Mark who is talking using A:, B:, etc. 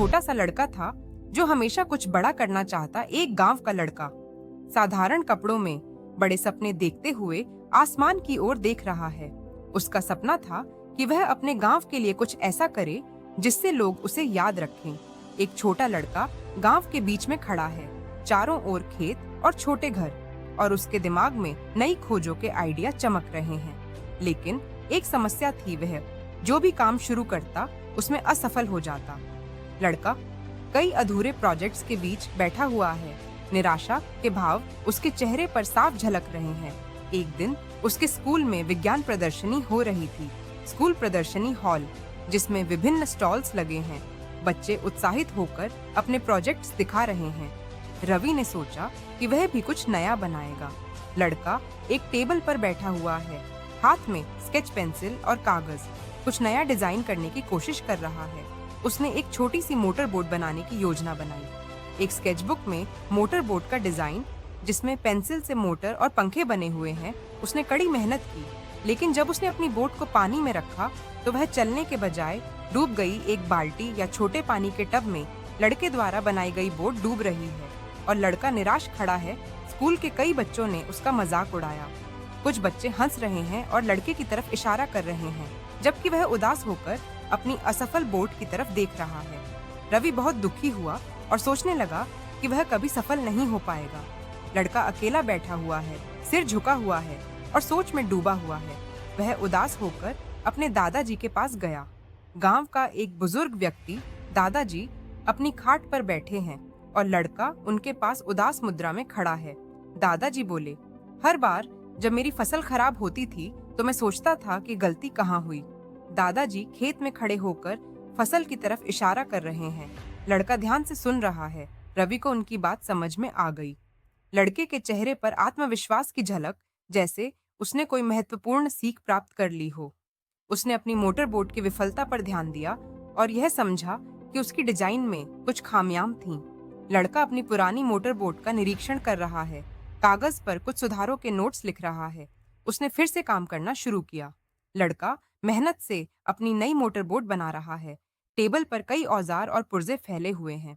A: छोटा सा लड़का था जो हमेशा कुछ बड़ा करना चाहता। एक गांव का लड़का साधारण कपड़ों में बड़े सपने देखते हुए आसमान की ओर देख रहा है। उसका सपना था कि वह अपने गांव के लिए कुछ ऐसा करे जिससे लोग उसे याद रखें। एक छोटा लड़का गांव के बीच में खड़ा है, चारों ओर खेत और छोटे घर, और उसके दिमाग में नई खोजों के आइडिया चमक रहे हैं। लेकिन एक समस्या थी, वह जो भी काम शुरू करता उसमें असफल हो जाता। लड़का कई अधूरे प्रोजेक्ट्स के बीच बैठा हुआ है। निराशा के भाव उसके चेहरे पर साफ झलक रहे हैं। एक दिन उसके स्कूल में विज्ञान प्रदर्शनी हो रही थी। स्कूल प्रदर्शनी हॉल जिसमें विभिन्न स्टॉल्स लगे हैं। बच्चे उत्साहित होकर अपने प्रोजेक्ट्स दिखा रहे हैं। रवि ने सोचा कि वह भी कुछ नया बनाएगा। लड़का एक टेबल पर बैठा हुआ है, हाथ में स्केच पेंसिल और कागज, कुछ नया डिजाइन करने की कोशिश कर रहा है। उसने एक छोटी सी मोटर बोट बनाने की योजना बनाई। एक स्केचबुक में मोटर बोट का डिजाइन, जिसमें पेंसिल से मोटर और पंखे बने हुए हैं, उसने कड़ी मेहनत की। लेकिन जब उसने अपनी बोट को पानी में रखा तो वह चलने के बजाय डूब गई। एक बाल्टी या छोटे पानी के टब में लड़के द्वारा बनाई गई बोट डूब रही है और लड़का निराश खड़ा है। स्कूल के कई बच्चों ने उसका मजाक उड़ाया। कुछ बच्चे हंस रहे हैं और लड़के की तरफ इशारा कर रहे हैं, जबकि वह उदास होकर अपनी असफल बोट की तरफ देख रहा है। रवि बहुत दुखी हुआ और सोचने लगा कि वह कभी सफल नहीं हो पाएगा। लड़का अकेला बैठा हुआ है, सिर झुका हुआ है और सोच में डूबा हुआ है। वह उदास होकर अपने दादाजी के पास गया। गांव का एक बुजुर्ग व्यक्ति, दादाजी, अपनी खाट पर बैठे हैं और लड़का उनके पास उदास मुद्रा में खड़ा है। दादाजी बोले, हर बार जब मेरी फसल खराब होती थी तो मैं सोचता था कि गलती कहाँ हुई। दादाजी खेत में खड़े होकर फसल की तरफ इशारा कर रहे हैं। लड़का ध्यान से सुन रहा है। रवि को उनकी बात समझ में आ गई। लड़के के चेहरे पर आत्मविश्वास की झलक, जैसे उसने कोई महत्वपूर्ण सीख प्राप्त कर ली हो। उसने अपनी मोटर बोट की विफलता पर ध्यान दिया और यह समझा कि उसकी डिजाइन में कुछ खामियां थीं। लड़का अपनी पुरानी मोटर बोट का निरीक्षण कर रहा है, कागज पर कुछ सुधारों के नोट्स लिख रहा है। उसने फिर से काम करना शुरू किया। लड़का मेहनत से अपनी नई मोटर बोट बना रहा है। टेबल पर कई औजार और पुर्जे फैले हुए हैं।